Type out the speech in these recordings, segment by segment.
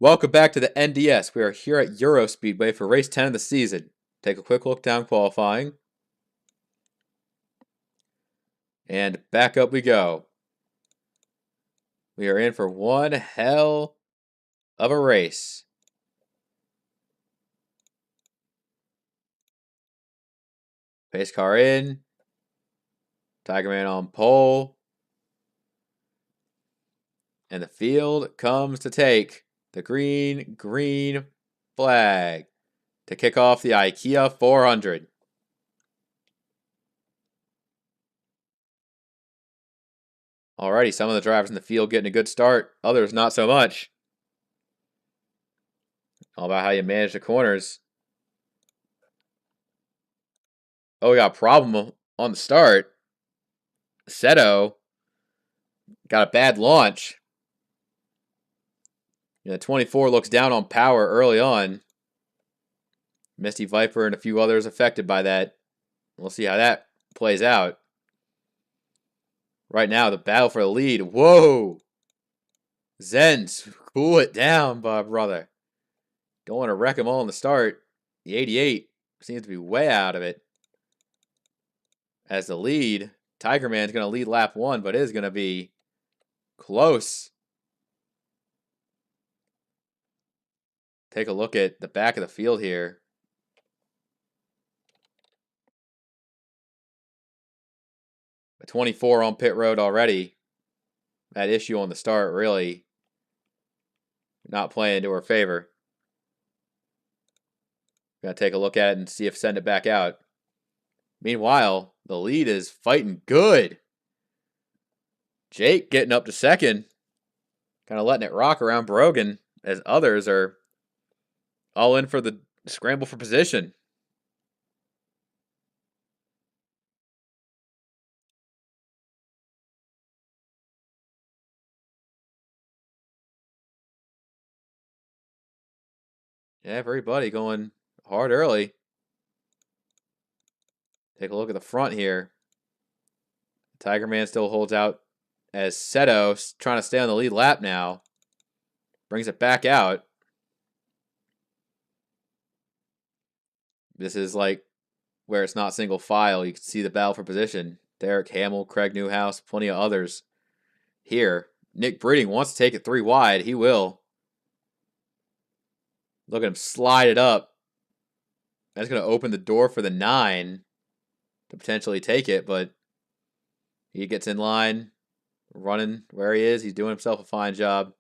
Welcome back to the NDS. We are here at EuroSpeedway for race 10 of the season. Take a quick look down qualifying. And back up we go. We are in for one hell of a race. Pace car in. Tiger Man on pole. And the field comes to take the green flag to kick off the IKEA 400. Alrighty, some of the drivers in the field getting a good start, others not so much. All about how you manage the corners. Oh, we got a problem on the start. Seto got a bad launch. The 24 looks down on power early on. Misty Viper and a few others affected by that. We'll see how that plays out. Right now, the battle for the lead. Whoa! Zens, cool it down, brother. Don't want to wreck them all in the start. The 88 seems to be way out of it. As the lead, Tiger Man's going to lead lap 1, but it is going to be close. Take a look at the back of the field here. A 24 on pit road already. That issue on the start really not playing into her favor. Gonna take a look at it and see if send it back out. Meanwhile, the lead is fighting good. Jake getting up to second. Kind of letting it rock around Brogan as others are all in for the scramble for position. Yeah, everybody going hard early. Take a look at the front here. Tiger Man still holds out as Seto trying to stay on the lead lap now. Brings it back out. This is like where it's not single file. You can see the battle for position. Derek Hamill, Craig Newhouse, plenty of others here. Nick Breeding wants to take it 3 wide. He will. Look at him slide it up. That's going to open the door for the 9 to potentially take it, but he gets in line, running where he is. He's doing himself a fine job.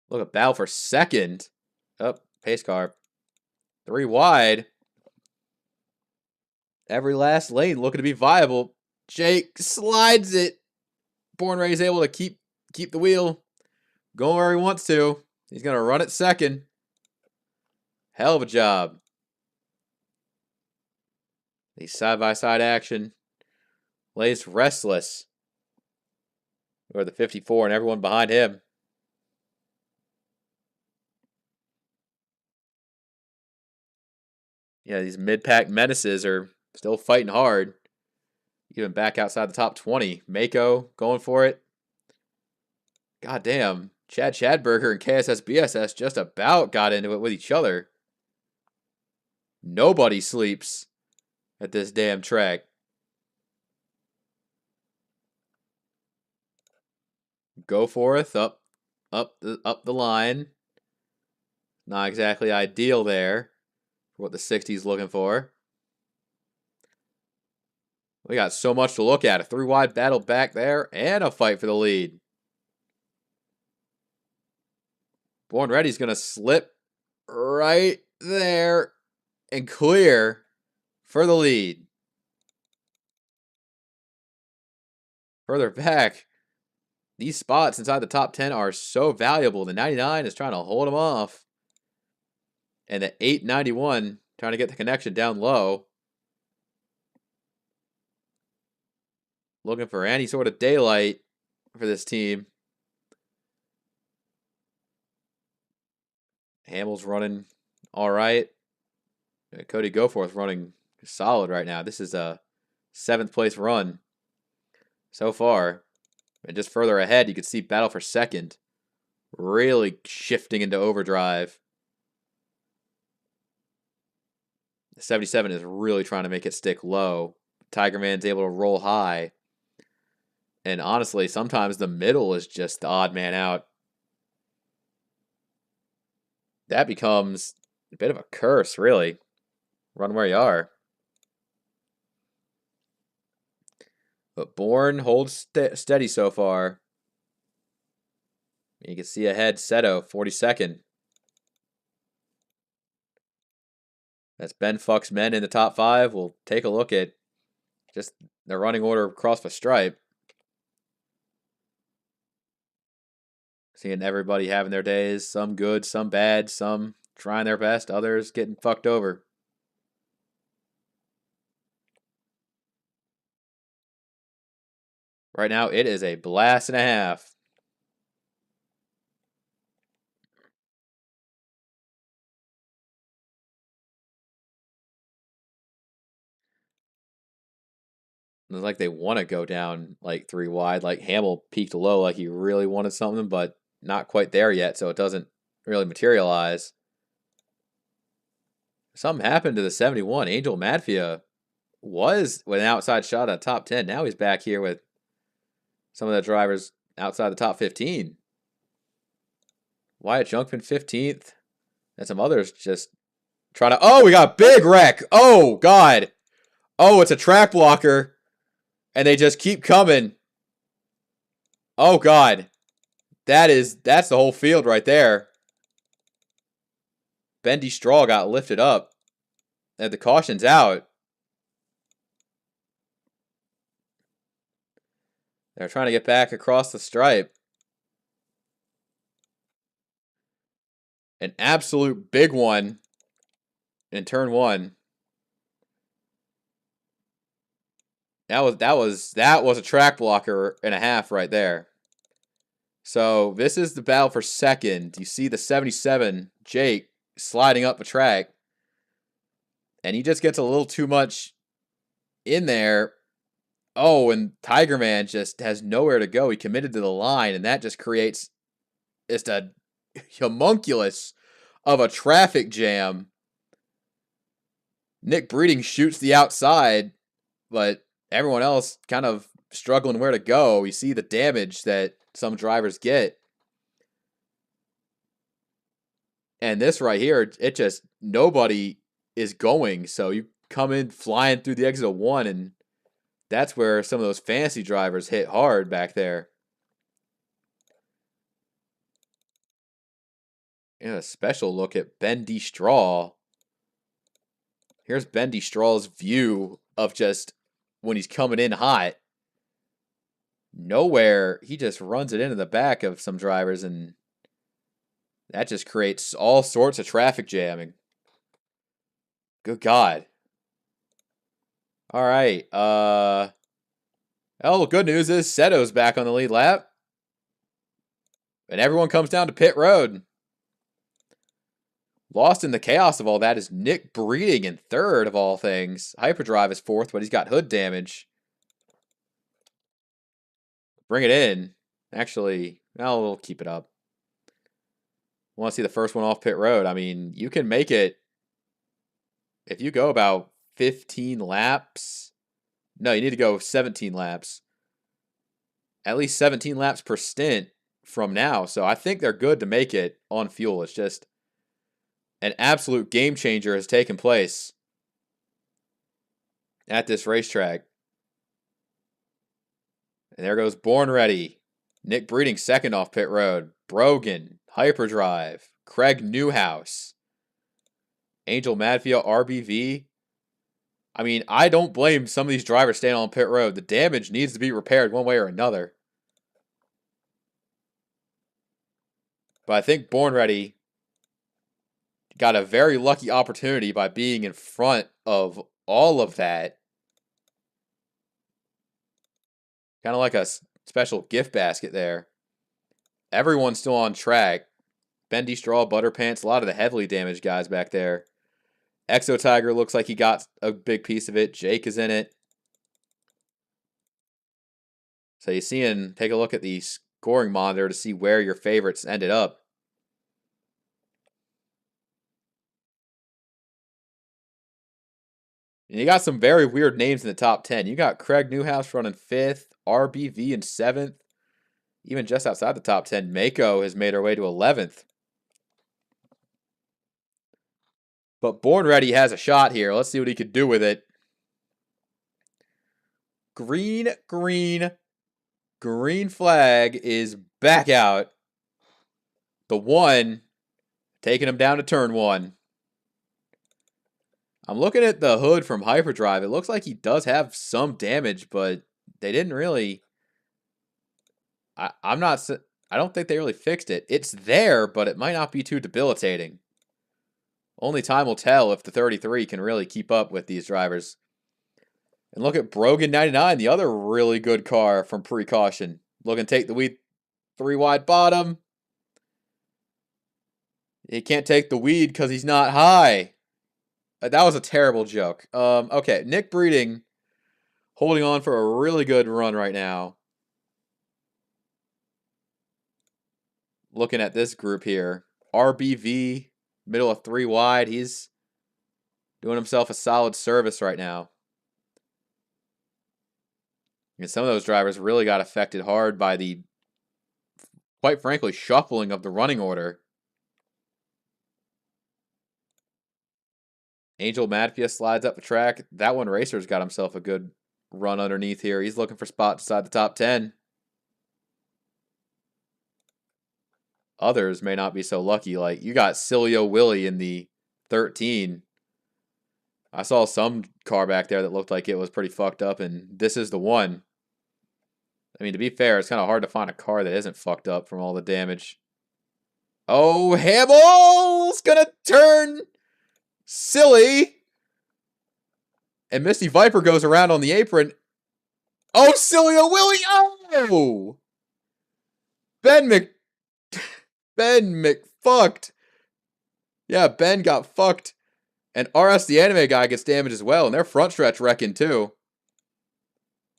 Look at battle for second. Up, pace car. 3 wide. Every last lane looking to be viable. Jake slides it. Born Ray's able to keep the wheel going where he wants to. He's going to run it second. Hell of a job. The side-by-side action. Lays restless. Or the 54 and everyone behind him. Yeah, these mid-pack menaces are still fighting hard. Even back outside the top 20. Mako going for it. God damn. Chad Chadberger and KSS BSS just about got into it with each other. Nobody sleeps at this damn track. Goforth up the line. Not exactly ideal there for what the 60's looking for. We got so much to look at. A 3 wide battle back there and a fight for the lead. Born Ready's going to slip right there and clear for the lead. Further back, these spots inside the top 10 are so valuable. The 99 is trying to hold them off. And the 891 trying to get the connection down low. Looking for any sort of daylight for this team. Hamill's running all right. Cody Goforth running solid right now. This is a 7th place run so far. And just further ahead, you can see battle for 2nd. Really shifting into overdrive. The 77 is really trying to make it stick low. Tiger Man's able to roll high. And honestly, sometimes the middle is just the odd man out. That becomes a bit of a curse, really. Run where you are. But Bourne holds steady so far. You can see ahead Seto, 42nd. That's Ben Fuck's men in the top 5. We'll take a look at just the running order across the stripe. Seeing everybody having their days. Some good, some bad, some trying their best, others getting fucked over. Right now, it is a blast and a half. It's like they want to go down like 3 wide. Like Hamill peaked low like he really wanted something, but not quite there yet, so it doesn't really materialize. Something happened to the 71. Angel Madfia was with an outside shot at top 10. Now he's back here with some of the drivers outside the top 15. Wyatt Junkman 15th. And some others just trying to... Oh, we got a big wreck. Oh, God. Oh, it's a track blocker. And they just keep coming. Oh, God. That's the whole field right there. Bendy Straw got lifted up. And the caution's out. They're trying to get back across the stripe. An absolute big one in turn 1. That was a track blocker and a half right there. So this is the battle for 2nd. You see the 77, Jake, sliding up the track. And he just gets a little too much in there. Oh, and Tiger Man just has nowhere to go. He committed to the line, and that just creates just a homunculus of a traffic jam. Nick Breeding shoots the outside, but everyone else kind of struggling where to go. You see the damage that some drivers get. And this right here, it just, nobody is going. So you come in flying through the exit of 1, and that's where some of those fantasy drivers hit hard back there. And a special look at Bendy Straw. Here's Bendy Straw's view of just when he's coming in hot. Nowhere, he just runs it into the back of some drivers, and that just creates all sorts of traffic jamming. Good God. All right. Oh, the good news is Seto's back on the lead lap. And everyone comes down to pit road. Lost in the chaos of all that is Nick Breeding in 3rd of all things. Hyperdrive is 4th, but he's got hood damage. Bring it in. Actually, well, we'll keep it up. Want to see the first one off pit road. I mean, you can make it if you go about 15 laps. No, you need to go 17 laps. At least 17 laps per stint from now. So I think they're good to make it on fuel. It's just an absolute game changer has taken place at this racetrack. And there goes Born Ready. Nick Breeding 2nd off pit road. Brogan, Hyperdrive, Craig Newhouse, Angel Madfield, RBV. I mean, I don't blame some of these drivers staying on pit road. The damage needs to be repaired one way or another. But I think Born Ready got a very lucky opportunity by being in front of all of that. Kind of like a special gift basket there. Everyone's still on track. Bendy Straw, Butterpants, a lot of the heavily damaged guys back there. Exo Tiger looks like he got a big piece of it. Jake is in it. So you see, and take a look at the scoring monitor to see where your favorites ended up. And you got some very weird names in the top 10. You got Craig Newhouse running 5th, RBV in 7th. Even just outside the top 10, Mako has made her way to 11th. But Born Ready has a shot here. Let's see what he could do with it. Green, green, green flag is back out. The 1, taking him down to turn 1. I'm looking at the hood from Hyperdrive. It looks like he does have some damage, but they didn't really... I don't think they really fixed it. It's there, but it might not be too debilitating. Only time will tell if the 33 can really keep up with these drivers. And look at Brogan 99, the other really good car from Precaution. Looking to take the weed 3 wide bottom. He can't take the weed because he's not high. That was a terrible joke. Okay, Nick Breeding holding on for a really good run right now. Looking at this group here. RBV, middle of 3 wide. He's doing himself a solid service right now. And some of those drivers really got affected hard by the, quite frankly, shuffling of the running order. Angel Madfia slides up the track. That one Racer's got himself a good run underneath here. He's looking for spots inside the top 10. Others may not be so lucky. Like, you got Cilio Willie in the 13. I saw some car back there that looked like it was pretty fucked up, and this is the one. I mean, to be fair, it's kind of hard to find a car that isn't fucked up from all the damage. Oh, Hamill's gonna turn silly. And Misty Viper goes around on the apron. Oh, Cilio Willie. Oh! Ben McFucked. Yeah, Ben got fucked. And RS the anime guy gets damaged as well. And their front stretch wrecking too.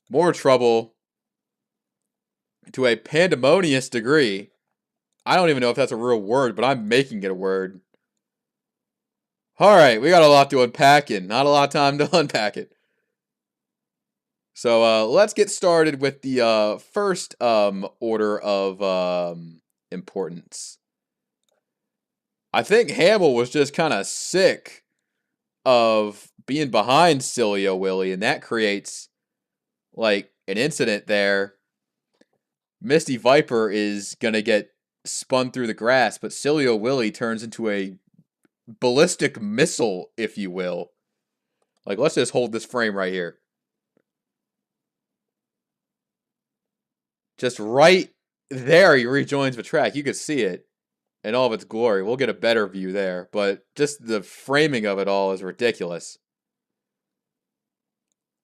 More trouble. To a pandemonious degree. I don't even know if that's a real word, but I'm making it a word. Alright, we got a lot to unpack and not a lot of time to unpack it. So let's get started with the first order of importance. I think Hamill was just kind of sick of being behind Cilio Willie, and that creates like an incident there. Misty Viper is going to get spun through the grass, but Cilio Willie turns into a ballistic missile, if you will. Like, let's just hold this frame right here. Just right there, he rejoins the track. You could see it in all of its glory. We'll get a better view there, but just the framing of it all is ridiculous.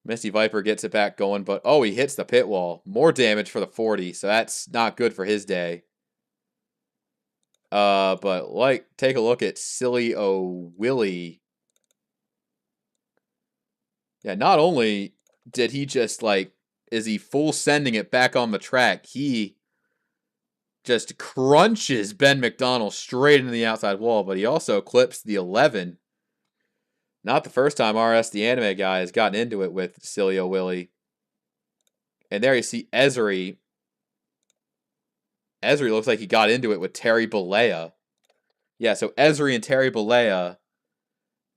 Misty Viper gets it back going, but oh, he hits the pit wall. More damage for the 40, so that's not good for his day. But like, take a look at Cilio Willie. Yeah, not only did he just like, is he full sending it back on the track, he just crunches Ben McDonald straight into the outside wall, but he also clips the 11. Not the first time RS the anime guy has gotten into it with Cilio Willie. And there you see Esri. Esri looks like he got into it with Terry Bollea. Yeah, so Esri and Terry Bollea.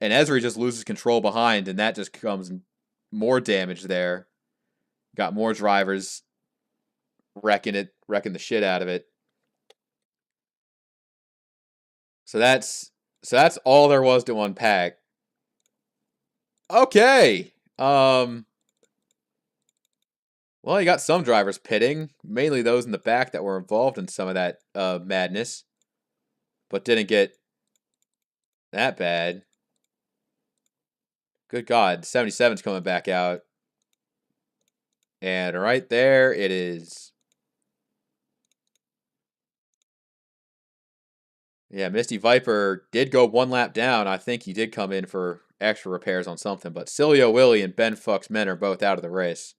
And Esri just loses control behind, and that just becomes more damage there. Got more drivers wrecking the shit out of it. So that's all there was to unpack. Okay. Well, you got some drivers pitting, mainly those in the back that were involved in some of that madness, but didn't get that bad. Good God, 77's coming back out. And right there it is. Yeah, Misty Viper did go one lap down. I think he did come in for extra repairs on something, but Cilio Willie and Ben Fuck's men are both out of the race.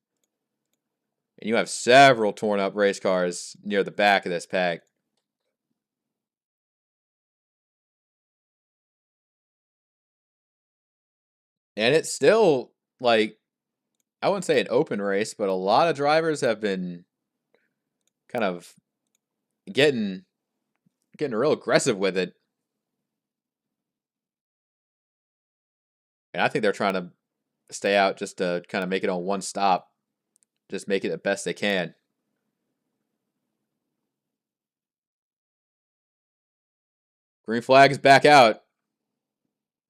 And you have several torn up race cars near the back of this pack. And it's still, like, I wouldn't say an open race, but a lot of drivers have been kind of getting real aggressive with it. And I think they're trying to stay out just to kind of make it on one stop. Just make it the best they can. Green flag is back out.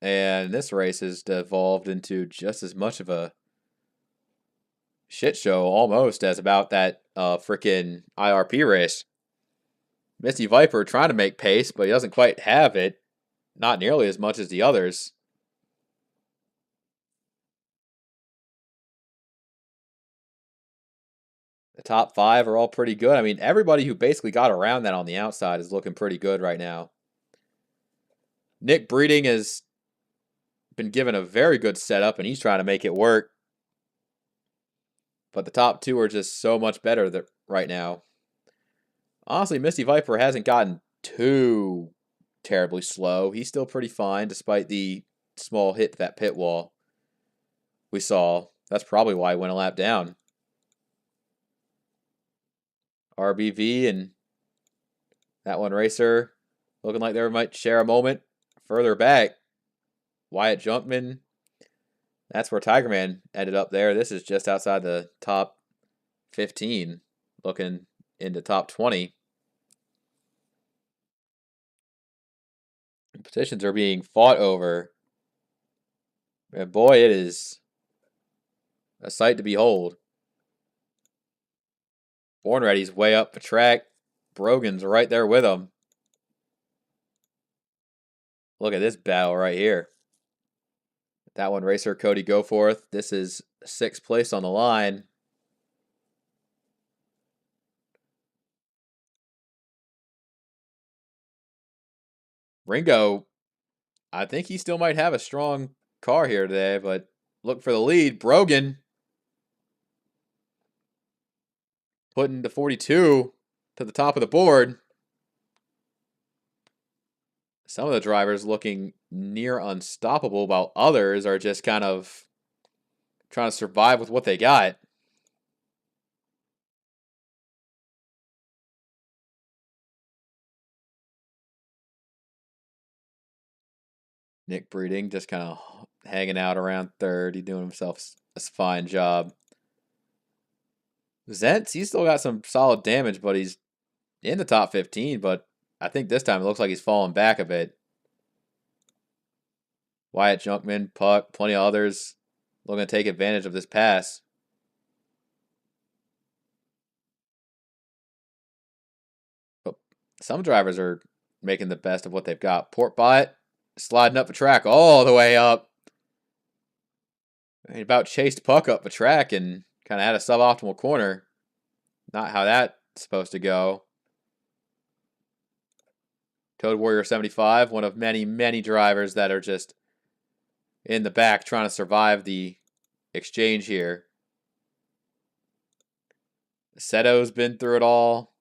And this race has devolved into just as much of a shit show almost as about that freaking IRP race. Misty Viper trying to make pace, but he doesn't quite have it. Not nearly as much as the others. The top 5 are all pretty good. I mean, everybody who basically got around that on the outside is looking pretty good right now. Nick Breeding has been given a very good setup, and he's trying to make it work. But the top 2 are just so much better right now. Honestly, Misty Viper hasn't gotten too terribly slow. He's still pretty fine despite the small hit to that pit wall we saw. That's probably why he went a lap down. RBV and that one racer looking like they might share a moment. Further back, Wyatt Junkman. That's where Tigerman ended up there. This is just outside the top 15, looking into top 20. Positions are being fought over. And boy, it is a sight to behold. Born Ready's way up the track. Brogan's right there with him. Look at this battle right here. That one racer, Cody Goforth. This is 6th place on the line. Ringo, I think he still might have a strong car here today, but look for the lead. Brogan putting the 42 to the top of the board. Some of the drivers looking near unstoppable, while others are just kind of trying to survive with what they got. Nick Breeding just kind of hanging out around 3rd. He's doing himself a fine job. Zentz, he's still got some solid damage, but he's in the top 15. But I think this time it looks like he's falling back a bit. Wyatt Junkman, Puck, plenty of others looking to take advantage of this pass. But some drivers are making the best of what they've got. Portbot sliding up the track all the way up. He about chased Puck up the track and kind of had a suboptimal corner. Not how that's supposed to go. Toad Warrior 75, one of many, many drivers that are just in the back trying to survive the exchange here. Seto's been through it all.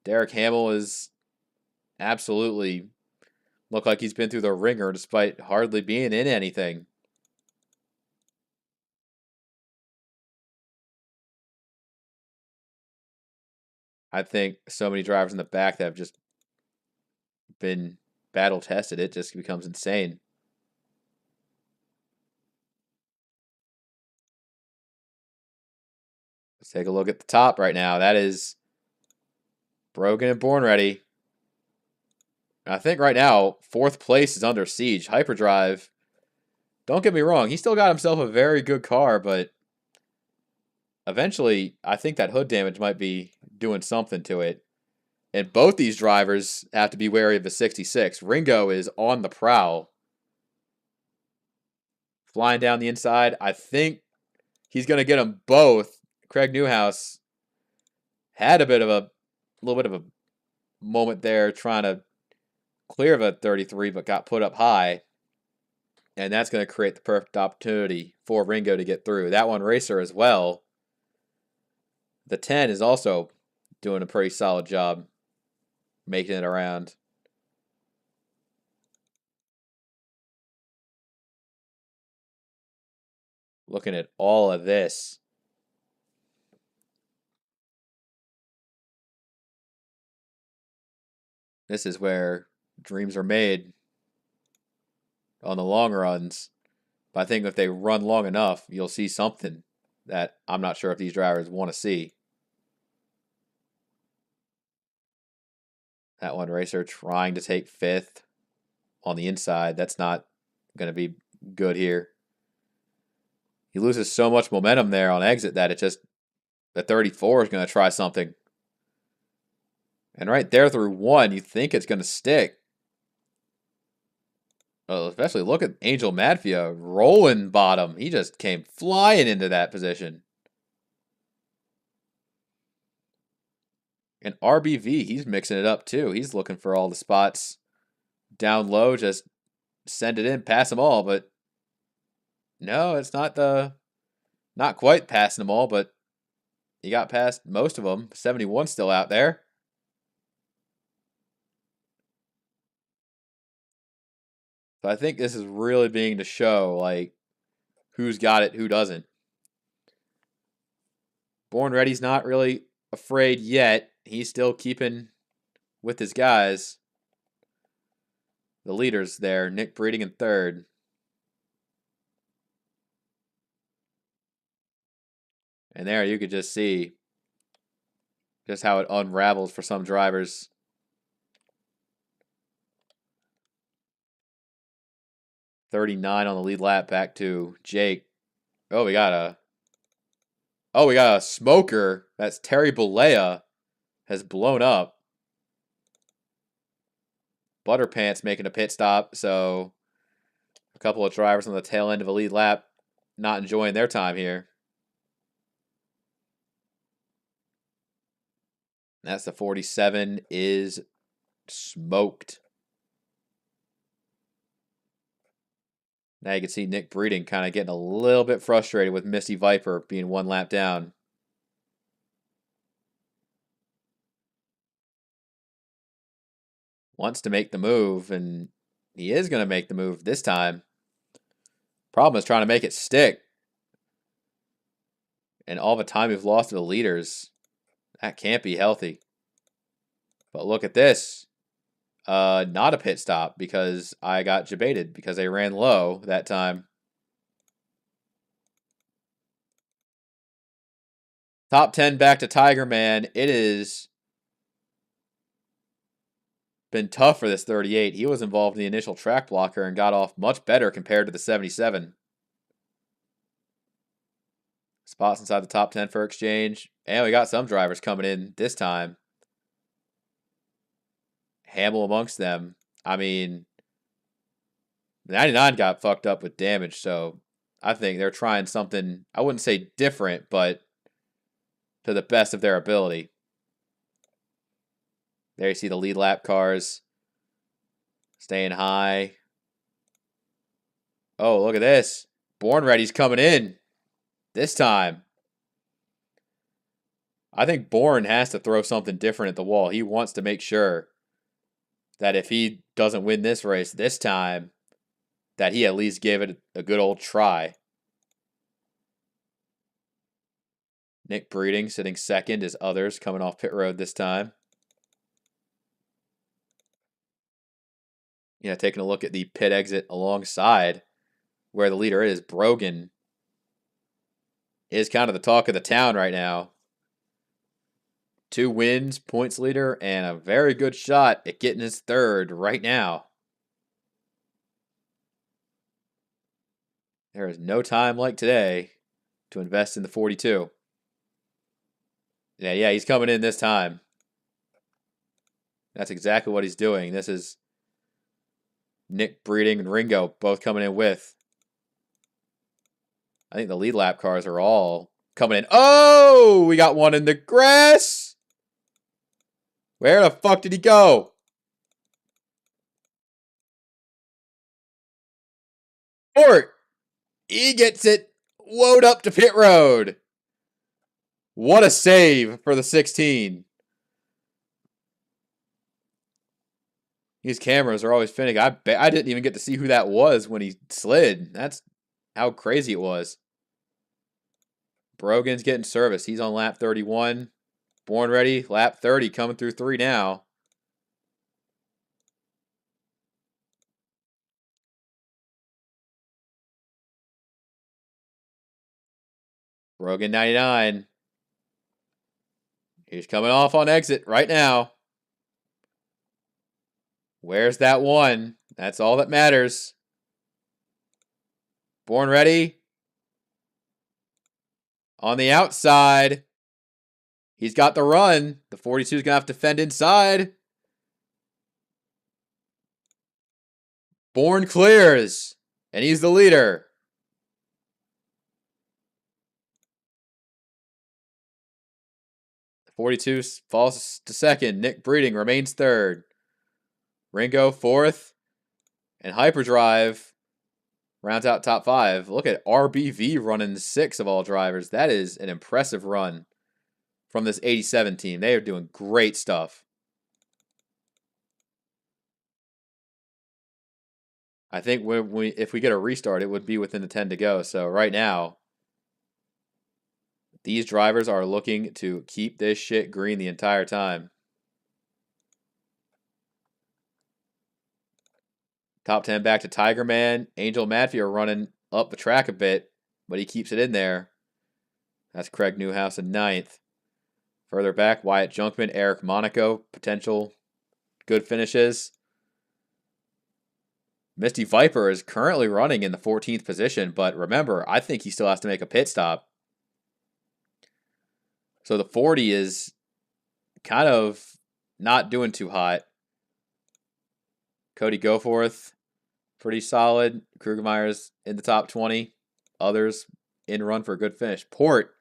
Derek Hamill is absolutely looked like he's been through the ringer despite hardly being in anything. I think so many drivers in the back that have just been battle tested, it just becomes insane. Let's take a look at the top right now. That is Brogan and Born Ready. I think right now, 4th place is under siege. Hyperdrive, don't get me wrong, he still got himself a very good car, but eventually, I think that hood damage might be doing something to it. And both these drivers have to be wary of the 66. Ringo is on the prowl. Flying down the inside. I think he's going to get them both. Craig Newhouse had a little bit of a moment there trying to clear of a 33, but got put up high. And that's going to create the perfect opportunity for Ringo to get through. That one racer as well. The 10 is also doing a pretty solid job making it around. Looking at all of this. This is where dreams are made on the long runs. But I think if they run long enough, you'll see something that I'm not sure if these drivers want to see. That one racer trying to take fifth on the inside. That's not going to be good here. He loses so much momentum there on exit that it just, the 34 is going to try something. And right there through one, you think it's going to stick. Well, especially look at Angel Madfia rolling bottom. He just came flying into that position. And RBV, he's mixing it up too. He's looking for all the spots down low, just send it in, pass them all. But no, it's not quite passing them all, but he got past most of them. 71 still out there. So I think this is really being to show, like, who's got it, who doesn't. Born Ready's not really afraid yet. He's still keeping with his guys. The leaders there, Nick Breeding in third. And there you could just see just how it unravels for some drivers. .39 on the lead lap, back to Jake. Oh, we got a smoker. That's Terry Bollea has blown up. Butterpants making a pit stop, so a couple of drivers on the tail end of a lead lap not enjoying their time here. That's the 47 is smoked. Now you can see Nick Breeding kind of getting a little bit frustrated with Misty Viper being one lap down. Wants to make the move, and he is going to make the move this time. Problem is trying to make it stick. And all the time we've lost to the leaders, that can't be healthy. But look at this. Not a pit stop because I got debated because they ran low that time. Top 10 back to Tiger Man. It is been tough for this 38. He was involved in the initial track blocker and got off much better compared to the 77. Spots inside the top 10 for exchange. And we got some drivers coming in this time. Hamill amongst them. I mean, 99 got fucked up with damage, so I think they're trying something, I wouldn't say different, but to the best of their ability. There you see the lead lap cars staying high. Oh, look at this. Born Ready's coming in this time. I think Born has to throw something different at the wall. He wants to make sure that if he doesn't win this race this time, that he at least gave it a good old try. Nick Breeding sitting second as others coming off pit road this time. Yeah, taking a look at the pit exit alongside where the leader is. Brogan is kind of the talk of the town right now. 2 wins, points leader, and a very good shot at getting his third right now. There is no time like today to invest in the 42. Yeah, he's coming in this time. That's exactly what he's doing. This is Nick Breeding and Ringo both coming in with. I think the lead lap cars are all coming in. Oh, we got one in the grass. Where the fuck did he go? Port. He gets it. Load up to pit road. What a save for the 16. These cameras are always spinning. I didn't even get to see who that was when he slid. That's how crazy it was. Brogan's getting service. He's on lap 31. Born ready. Lap 30 coming through 3 now. Brogan 99. He's coming off on exit right now. Where's that one? That's all that matters. Born ready. On the outside. He's got the run. The 42 is going to have to fend inside. Bourne clears. And he's the leader. The 42 falls to second. Nick Breeding remains third. Ringo fourth. And Hyperdrive rounds out top 5. Look at RBV running 6 of all drivers. That is an impressive run from this 87 team. They are doing great stuff. I think if we get a restart, it would be within the 10 to go. So right now, these drivers are looking to keep this shit green the entire time. Top 10 back to Tiger Man. Angel Madfee are running up the track a bit, but he keeps it in there. That's Craig Newhouse in 9th. Further back, Wyatt Junkman, Eric Monaco, potential good finishes. Misty Viper is currently running in the 14th position, but remember, I think he still has to make a pit stop. So the 40 is kind of not doing too hot. Cody Goforth, pretty solid. Krugermeyer's in the top 20. Others in run for a good finish. Port,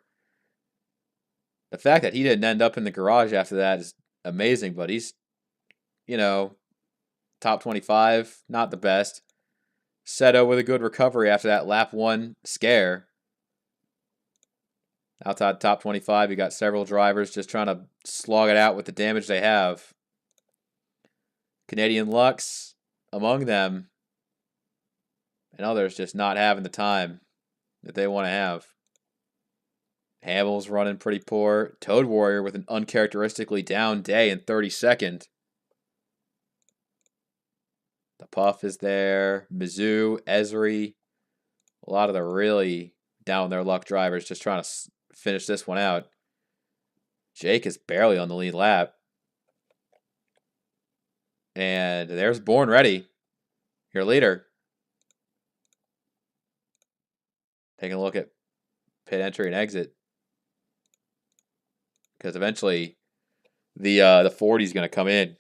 the fact that he didn't end up in the garage after that is amazing, but he's, top 25, not the best. Seto with a good recovery after that lap 1 scare. Outside top 25, you got several drivers just trying to slog it out with the damage they have. Canadian Lux among them, and others just not having the time that they want to have. Hamill's running pretty poor. Toad Warrior with an uncharacteristically down day in 32nd. The Puff is there. Mizzou, Esri. A lot of the really down their luck drivers just trying to finish this one out. Jake is barely on the lead lap. And there's Born Ready, your leader. Taking a look at pit entry and exit. Because eventually the 40 is going to come in.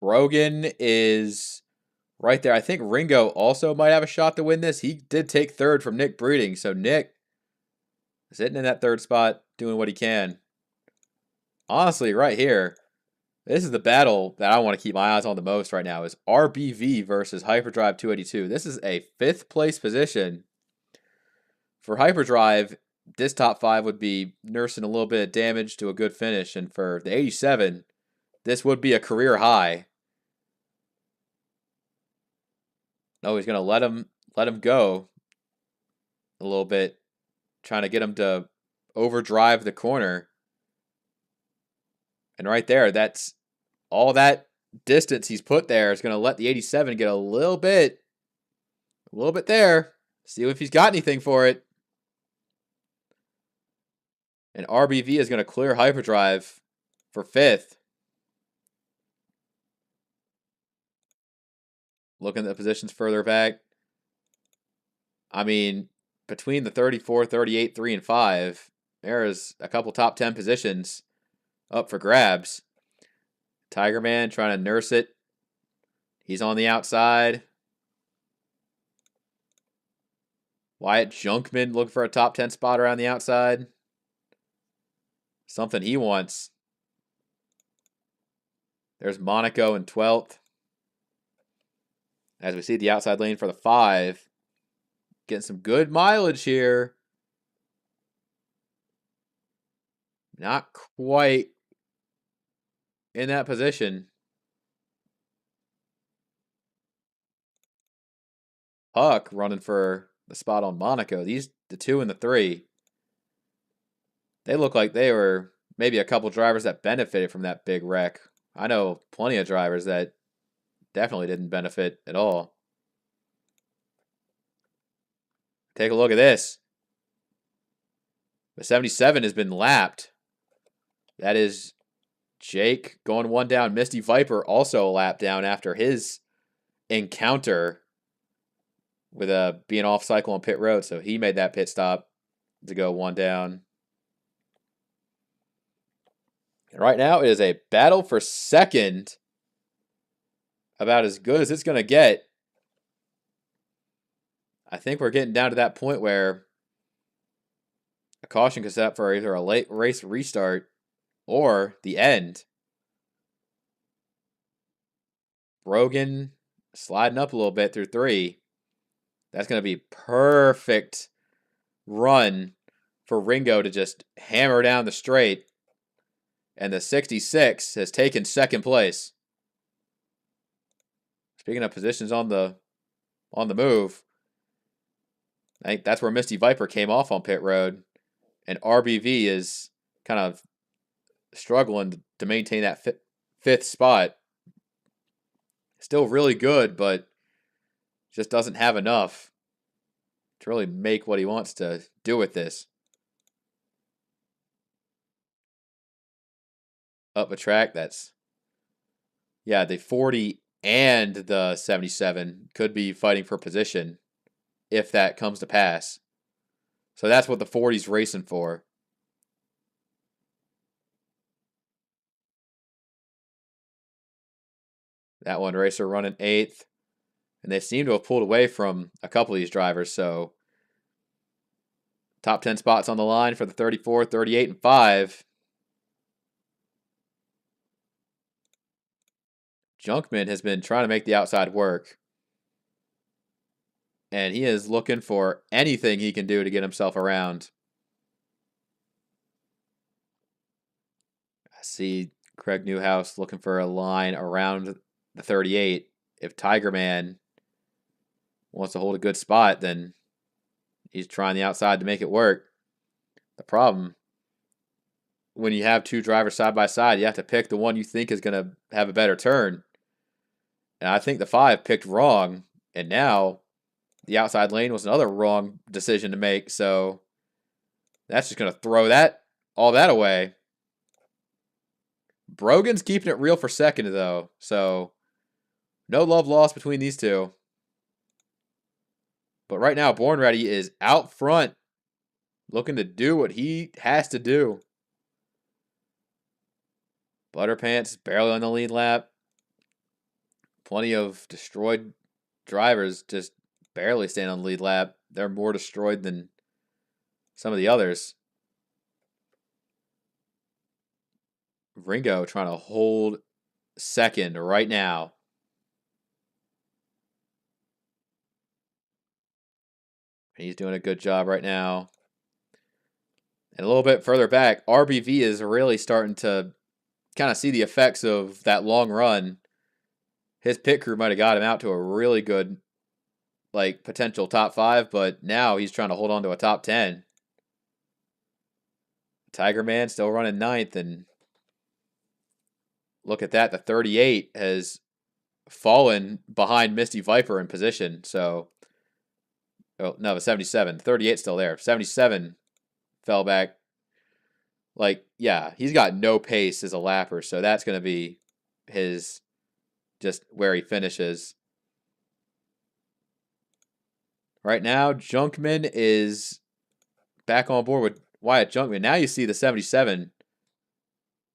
Rogan is right there. I think Ringo also might have a shot to win this. He did take third from Nick Breeding. So Nick sitting in that third spot, doing what he can. Honestly, right here, this is the battle that I want to keep my eyes on the most right now is RBV versus Hyperdrive 282. This is a 5th place position. For Hyperdrive, this top 5 would be nursing a little bit of damage to a good finish. And for the 87, this would be a career high. No, he's going to let him go a little bit, trying to get him to overdrive the corner. And right there, that's all that distance he's put there is going to let the 87 get a little bit there. See if he's got anything for it. And RBV is going to clear Hyperdrive for 5th. Looking at the positions further back. I mean, between the 34, 38, 3, and 5, there's a couple top 10 positions up for grabs. Tiger Man trying to nurse it. He's on the outside. Wyatt Junkman looking for a top 10 spot around the outside. Something he wants. There's Monaco in 12th. As we see the outside lane for the 5. Getting some good mileage here. Not quite in that position. Huck running for the spot on Monaco. The 2 and the 3. They look like they were maybe a couple drivers that benefited from that big wreck. I know plenty of drivers that definitely didn't benefit at all. Take a look at this. The 77 has been lapped. That is Jake going 1 down. Misty Viper also a lap down after his encounter with being off cycle on pit road. So he made that pit stop to go 1 down. And right now it is a battle for second. About as good as it's going to get. I think we're getting down to that point where a caution could set up for either a late race restart or the end. Brogan sliding up a little bit through 3. That's going to be perfect run for Ringo to just hammer down the straight. And the 66 has taken second place. Speaking of positions on the move, I think that's where Misty Viper came off on pit road. And RBV is kind of struggling to maintain that 5th spot. Still really good, but just doesn't have enough to really make what he wants to do with this. Up a track that's, yeah, the 40 and the 77 could be fighting for position if that comes to pass. So that's what the 40's racing for. That one racer running 8th. And they seem to have pulled away from a couple of these drivers. So top 10 spots on the line for the 34, 38, and 5. Junkman has been trying to make the outside work. And he is looking for anything he can do to get himself around. I see Craig Newhouse looking for a line around the 38. If Tiger Man wants to hold a good spot, then he's trying the outside to make it work. The problem, when you have 2 drivers side by side, you have to pick the one you think is going to have a better turn. And I think the 5 picked wrong, and now the outside lane was another wrong decision to make, so that's just going to throw all that away. Brogan's keeping it real for second, though, so no love lost between these two. But right now, Born Ready is out front, looking to do what he has to do. Butterpants barely on the lead lap. Plenty of destroyed drivers just barely staying on the lead lap. They're more destroyed than some of the others. Ringo trying to hold second right now. He's doing a good job right now. And a little bit further back, RBV is really starting to kind of see the effects of that long run. His pit crew might have got him out to a really good, potential top 5, but now he's trying to hold on to a top 10. Tiger Man still running 9th, and look at that. The 38 has fallen behind Misty Viper in position, so... Oh, no, the 77. 38 still there. 77 fell back. Yeah, he's got no pace as a lapper, so that's going to be his, just where he finishes. Right now, Junkman is back on board with Wyatt Junkman. Now you see the 77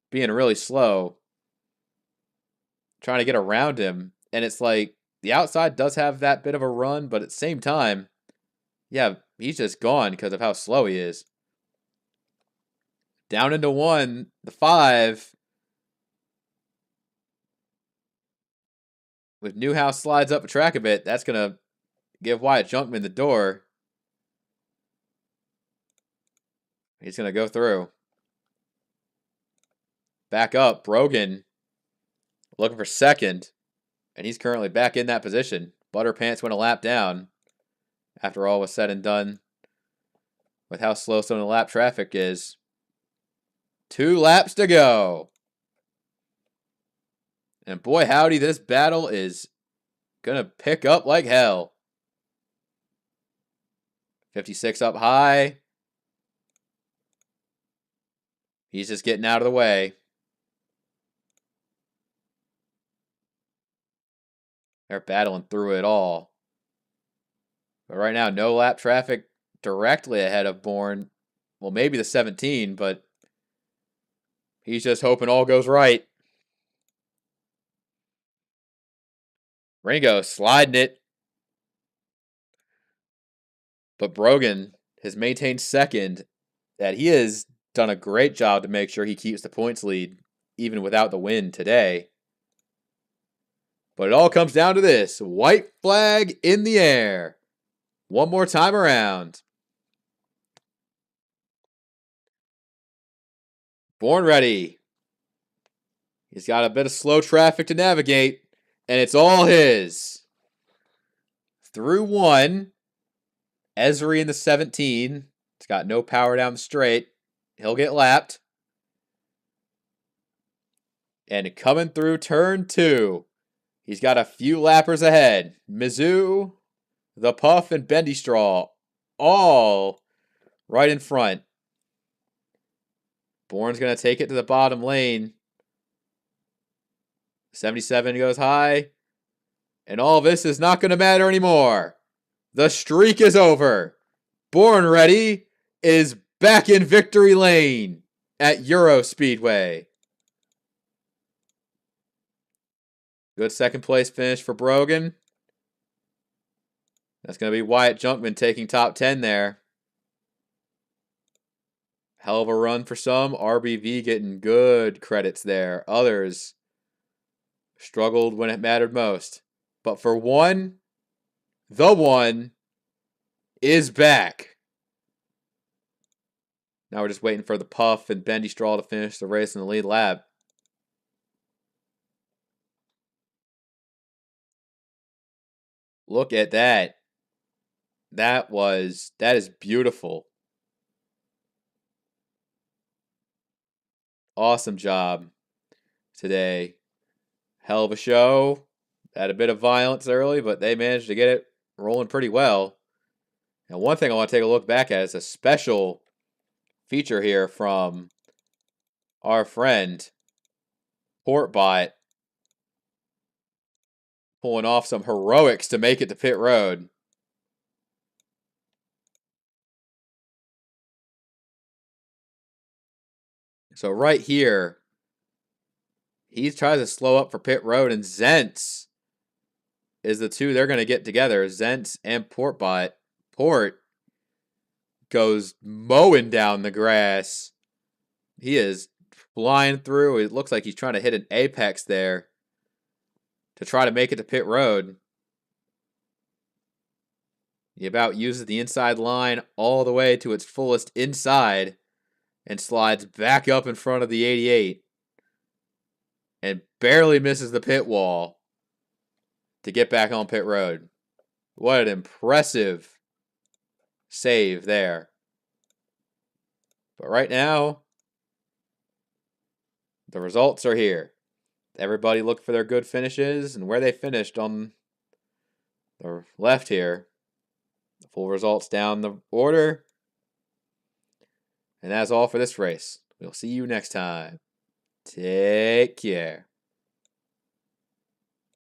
being really slow, trying to get around him, and it's like the outside does have that bit of a run, but at the same time, yeah, he's just gone because of how slow he is. Down into 1, the 5. If Newhouse slides up a track a bit, that's going to give Wyatt Junkman the door. He's going to go through. Back up. Brogan looking for second. And he's currently back in that position. Butterpants went a lap down. After all was said and done. With how slow some of the lap traffic is. 2 laps to go. And boy, howdy, this battle is going to pick up like hell. 56 up high. He's just getting out of the way. They're battling through it all. But right now, no lap traffic directly ahead of Bourne. Well, maybe the 17, but he's just hoping all goes right. Ringo sliding it. But Brogan has maintained second. That he has done a great job to make sure he keeps the points lead, even without the win today. But it all comes down to this. White flag in the air. One more time around. Bourne ready. He's got a bit of slow traffic to navigate, and it's all his. Through 1. Esri in the 17. It's got no power down the straight. He'll get lapped. And coming through turn 2. He's got a few lappers ahead. Mizzou, the Puff, and Bendy Straw all right in front. Bourne's going to take it to the bottom lane. 77 goes high. And all this is not going to matter anymore. The streak is over. Bourne Ready is back in victory lane at EuroSpeedway. Good second place finish for Brogan. That's going to be Wyatt Junkman taking top 10 there. Hell of a run for some. RBV getting good credits there. Others struggled when it mattered most. But for one, the one is back. Now we're just waiting for the Puff and Bendy Straw to finish the race in the lead lap. Look at that. That is beautiful. Awesome job today. Hell of a show. Had a bit of violence early, but they managed to get it rolling pretty well. And one thing I want to take a look back at is a special feature here from our friend Portbot, pulling off some heroics to make it to pit road. So right here, he tries to slow up for pit road, and Zentz is the two they're going to get together. Zentz and Portbot. Port goes mowing down the grass. He is flying through. It looks like he's trying to hit an apex there to try to make it to pit road. He about uses the inside line all the way to its fullest inside and slides back up in front of the 88 and barely misses the pit wall to get back on pit road. What an impressive save there. But right now, the results are here. Everybody look for their good finishes and where they finished on the left here. The full results down the order. And that's all for this race. We'll see you next time. Take care.